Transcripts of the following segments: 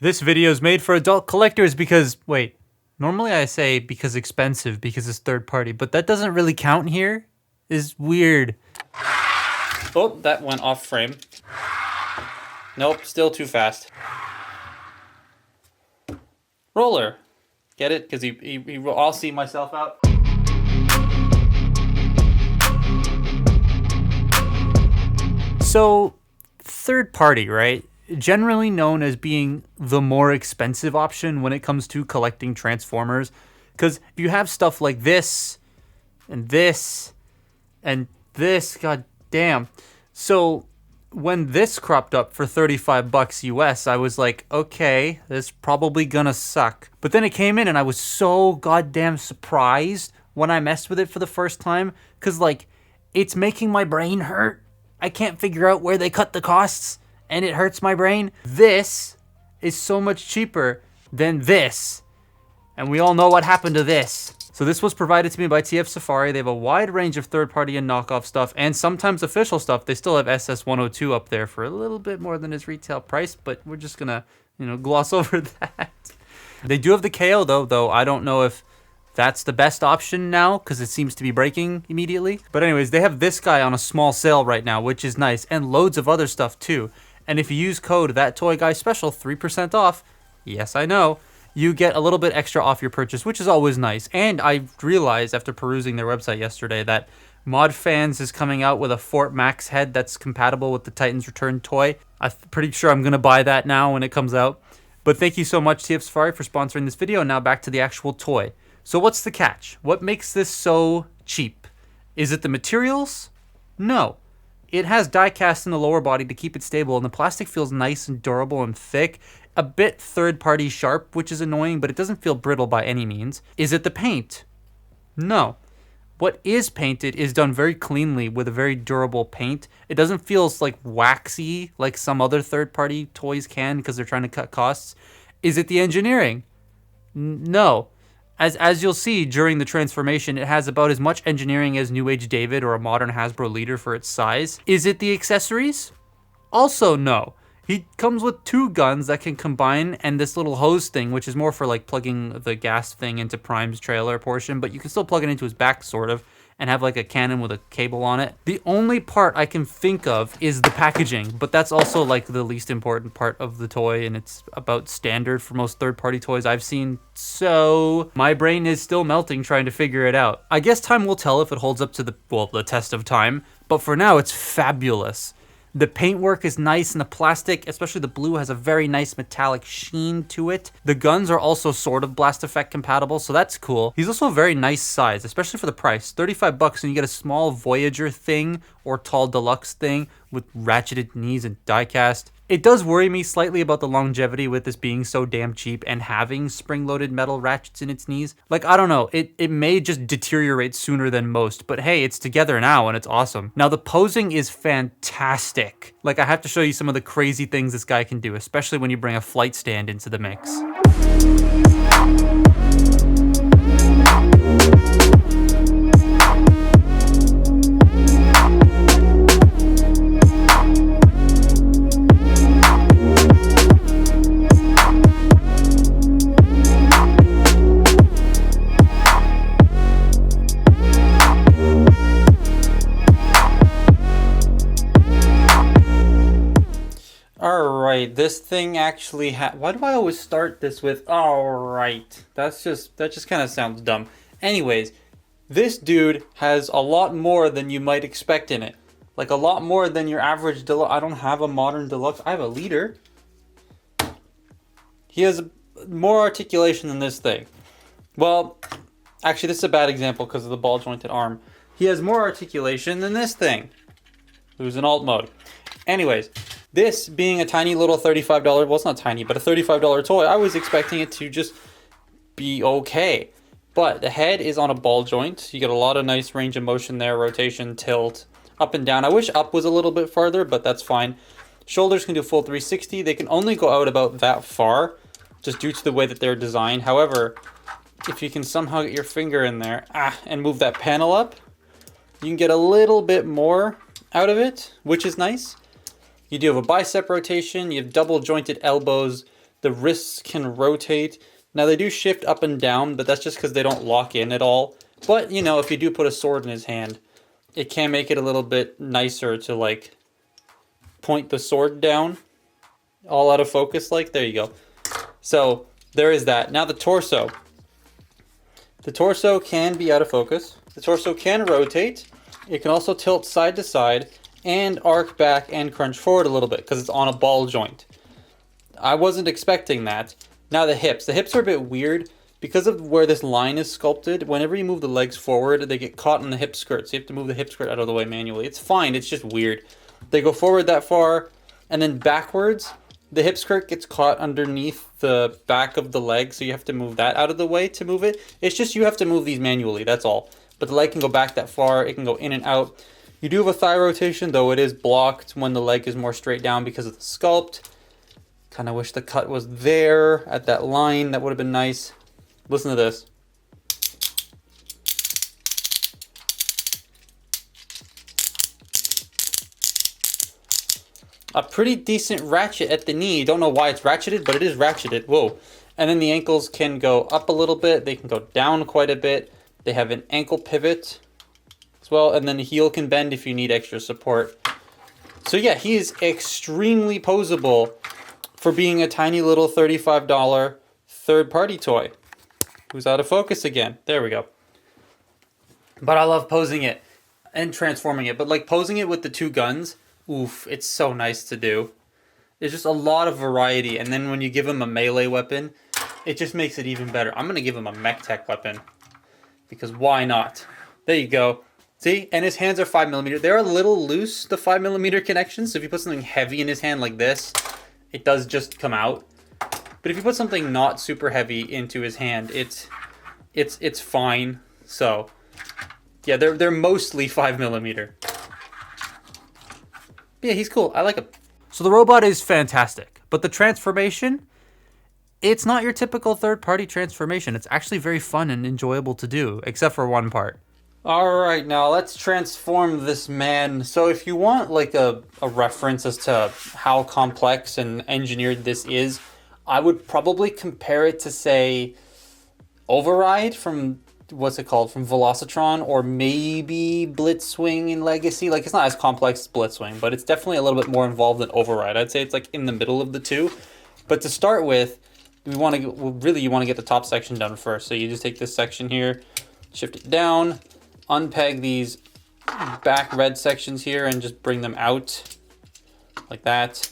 This video is made for adult collectors because, wait, normally I say because expensive because it's third party, but that doesn't really count here. Is weird. Oh, that went off frame. Nope, still too fast. Roller. Get it? Because I'll see myself out. So, third party, right? Generally known as being the more expensive option when it comes to collecting Transformers. Because if you have stuff like this, and this, and this, god damn. So, when this cropped up for 35 bucks US, I was like, okay, this is probably gonna suck. But then it came in and I was so goddamn surprised when I messed with it for the first time. Because, like, it's making my brain hurt. I can't figure out where they cut the costs, and it hurts my brain. This is so much cheaper than this, and we all know what happened to this. So this was provided to me by TF Safari. They have a wide range of third-party and knockoff stuff, and sometimes official stuff. They still have SS102 up there for a little bit more than its retail price, but we're just gonna, gloss over that. They do have the KO though I don't know if that's the best option now because it seems to be breaking immediately. But anyways, they have this guy on a small sale right now, which is nice, and loads of other stuff too. And if you use code ThatToyGuySpecial, 3% off, yes I know, you get a little bit extra off your purchase, which is always nice. And I realized after perusing their website yesterday that Modfans is coming out with a Fort Max head that's compatible with the Titans Return toy. I'm pretty sure I'm going to buy that now when it comes out. But thank you so much, TF Safari, for sponsoring this video. Now back to the actual toy. So what's the catch? What makes this so cheap? Is it the materials? No. It has die cast in the lower body to keep it stable, and the plastic feels nice and durable and thick. A bit third-party sharp, which is annoying, but it doesn't feel brittle by any means. Is it the paint? No. What is painted is done very cleanly with a very durable paint. It doesn't feel like waxy like some other third-party toys can because they're trying to cut costs. Is it the engineering? No. As you'll see during the transformation, it has about as much engineering as New Age David or a modern Hasbro leader for its size. Is it the accessories? Also no. He comes with two guns that can combine and this little hose thing, which is more for like plugging the gas thing into Prime's trailer portion, but you can still plug it into his back sort of and have like a cannon with a cable on it. The only part I can think of is the packaging, but that's also like the least important part of the toy, and it's about standard for most third-party toys I've seen, so my brain is still melting trying to figure it out. I guess time will tell if it holds up to the test of time, but for now it's fabulous. The paintwork is nice, and the plastic, especially the blue, has a very nice metallic sheen to it. The guns are also sort of blast effect compatible, so that's cool. He's also a very nice size, especially for the price. 35 bucks and you get a small Voyager thing or tall deluxe thing with ratcheted knees and die cast. It does worry me slightly about the longevity with this being so damn cheap and having spring-loaded metal ratchets in its knees. Like, I don't know, it may just deteriorate sooner than most, but hey, it's together now and it's awesome. Now, the posing is fantastic. Like, I have to show you some of the crazy things this guy can do, especially when you bring a flight stand into the mix. Alright, this thing actually why do I always start this with alright? That just kind of sounds dumb. Anyways, this dude has a lot more than you might expect in it. Like a lot more than your average deluxe. I don't have a modern deluxe. I have a leader. He has more articulation than this thing. Well, actually this is a bad example because of the ball jointed arm. He has more articulation than this thing. Who's in alt mode. Anyways, this being a tiny little $35, well it's not tiny, but a $35 toy, I was expecting it to just be okay. But the head is on a ball joint. You get a lot of nice range of motion there, rotation, tilt, up and down. I wish up was a little bit farther, but that's fine. Shoulders can do full 360. They can only go out about that far, just due to the way that they're designed. However, if you can somehow get your finger in there and move that panel up, you can get a little bit more out of it, which is nice. You do have a bicep rotation, you have double jointed elbows, The wrists can rotate. Now they do shift up and down, but that's just because they don't lock in at all. But, you know, if you do put a sword in his hand, it can make it a little bit nicer to, like, point the sword down. All out of focus, like, there you go. So, there is that. Now the torso. The torso can be out of focus. The torso can rotate. It can also tilt side to side and arc back and crunch forward a little bit because it's on a ball joint. I wasn't expecting that. Now the hips. The hips are a bit weird because of where this line is sculpted. Whenever you move the legs forward, they get caught in the hip skirt. So you have to move the hip skirt out of the way manually. It's fine. It's just weird. They go forward that far and then backwards. The hip skirt gets caught underneath the back of the leg. So you have to move that out of the way to move it. It's just you have to move these manually. That's all. But the leg can go back that far. It can go in and out. You do have a thigh rotation, though it is blocked when the leg is more straight down because of the sculpt. Kind of wish the cut was there at that line. That would have been nice. Listen to this. A pretty decent ratchet at the knee. Don't know why it's ratcheted, but it is ratcheted. Whoa. And then the ankles can go up a little bit. They can go down quite a bit. They have an ankle pivot as well. And then the heel can bend if you need extra support. So yeah, he is extremely posable for being a tiny little $35 third-party toy. Who's out of focus again? There we go. But I love posing it and transforming it. But like posing it with the two guns, oof, it's so nice to do. There's just a lot of variety. And then when you give him a melee weapon, it just makes it even better. I'm going to give him a mech tech weapon. Because why not? There you go. See? And his hands are 5mm. They're a little loose, the 5mm connections. So if you put something heavy in his hand like this, it does just come out. But if you put something not super heavy into his hand, it's fine. So, yeah, they're mostly 5mm. Yeah, he's cool. I like him. So the robot is fantastic, but the transformation, it's not your typical third-party transformation. It's actually very fun and enjoyable to do, except for one part. All right, now let's transform this man. So if you want like a reference as to how complex and engineered this is, I would probably compare it to, say, Override from, what's it called, from Velocitron, or maybe Blitzwing in Legacy. Like, it's not as complex as Blitzwing, but it's definitely a little bit more involved than Override. I'd say it's like in the middle of the two. But to start with, you want to get the top section done first. So you just take this section here, shift it down, unpeg these back red sections here and just bring them out like that.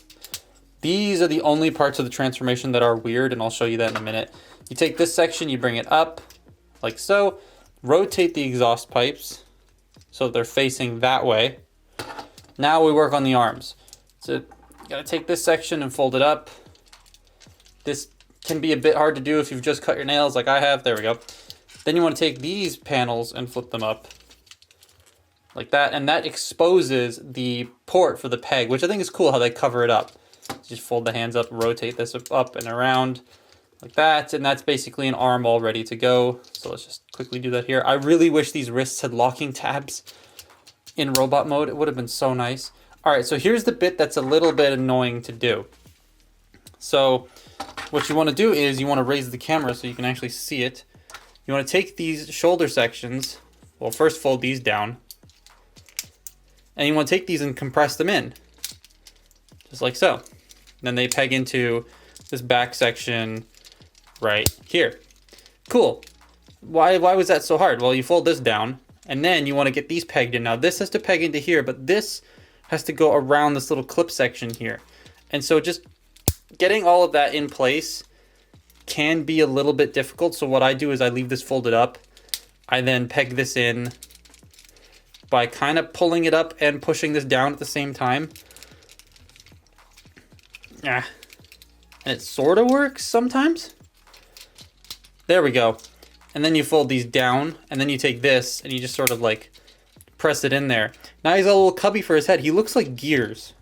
These are the only parts of the transformation that are weird, and I'll show you that in a minute. You take this section, you bring it up like so, rotate the exhaust pipes so they're facing that way. Now we work on the arms. So you gotta take this section and fold it up. This can be a bit hard to do if you've just cut your nails like I have. There we go. Then you want to take these panels and flip them up like that, and that exposes the port for the peg, which I think is cool how they cover it up. Just fold the hands up, rotate this up and around like that, and that's basically an arm all ready to go. So let's just quickly do that here. I really wish these wrists had locking tabs in robot mode. It would have been so nice. All right, so here's the bit that's a little bit annoying to do. So what you want to do is you want to raise the camera so you can actually see it. You want to take these shoulder sections, well, first fold these down, and you want to take these and compress them in, just like so. Then they peg into this back section right here. Cool. Why was that so hard? Well, you fold this down, and then you want to get these pegged in. Now, this has to peg into here, but this has to go around this little clip section here. And so just getting all of that in place can be a little bit difficult. So what I do is I leave this folded up. I then peg this in by kind of pulling it up and pushing this down at the same time. Yeah. And it sort of works sometimes. There we go. And then you fold these down, and then you take this and you just sort of like press it in there. Now he's got a little cubby for his head. He looks like Gears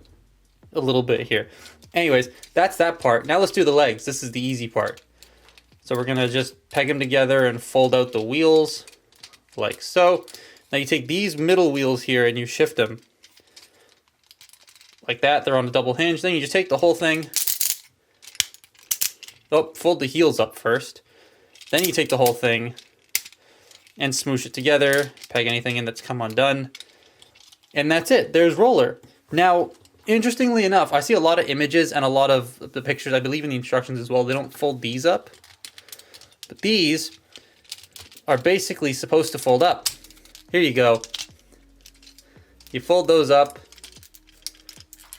a little bit here. Anyways, that's that part. Now let's do the legs. This is the easy part. So we're gonna just peg them together and fold out the wheels like so. Now you take these middle wheels here and you shift them like that. They're on a double hinge. Then you just take the whole thing Oh, fold the heels up first. Then you take the whole thing and smoosh it together, peg anything in that's come undone, and that's it. There's Roller. Now, interestingly enough, I see a lot of images and a lot of the pictures, I believe in the instructions as well, they don't fold these up. But these are basically supposed to fold up. Here you go. You fold those up,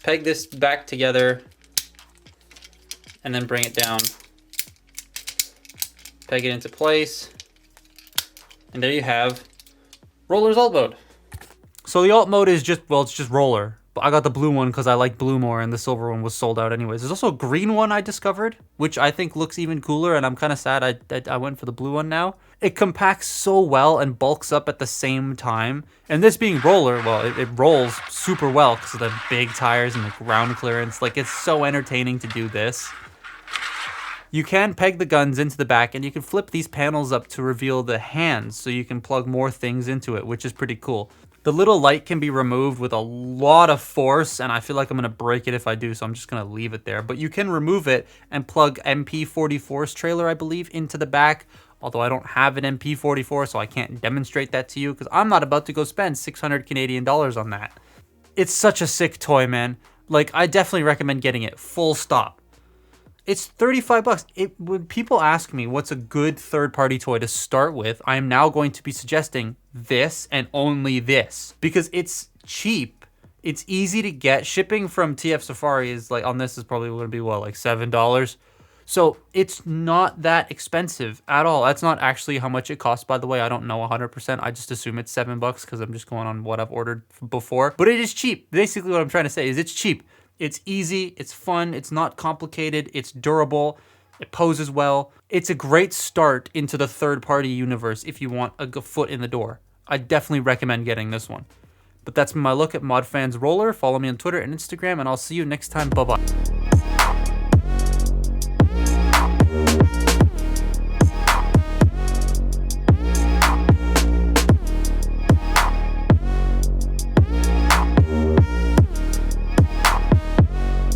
peg this back together, and then bring it down. Peg it into place, and there you have Roller's alt mode. So the alt mode is just, well, it's just Roller. But I got the blue one because I like blue more, and the silver one was sold out anyways. There's also a green one I discovered, which I think looks even cooler, and I'm kind of sad I went for the blue one now. It compacts so well and bulks up at the same time. And this being Roller, well, it rolls super well because of the big tires and the ground clearance. Like, it's so entertaining to do this. You can peg the guns into the back, and you can flip these panels up to reveal the hands, so you can plug more things into it, which is pretty cool. The little light can be removed with a lot of force, and I feel like I'm going to break it if I do, so I'm just going to leave it there. But you can remove it and plug MP44's trailer, I believe, into the back, although I don't have an MP44, so I can't demonstrate that to you, because I'm not about to go spend 600 Canadian dollars on that. It's such a sick toy, man. Like, I definitely recommend getting it, full stop. It's $35. When people ask me what's a good third-party toy to start with, I am now going to be suggesting this and only this because it's cheap. It's easy to get. Shipping from TF Safari is like, on this is probably going to be what, like $7. So it's not that expensive at all. That's not actually how much it costs, by the way. I don't know 100%. I just assume it's $7 because I'm just going on what I've ordered before. But it is cheap. Basically what I'm trying to say is it's cheap. It's easy, it's fun, it's not complicated, it's durable, it poses well. It's a great start into the third-party universe if you want a foot in the door. I definitely recommend getting this one. But that's my look at Modfans Ruller. Follow me on Twitter and Instagram, and I'll see you next time. Bye-bye.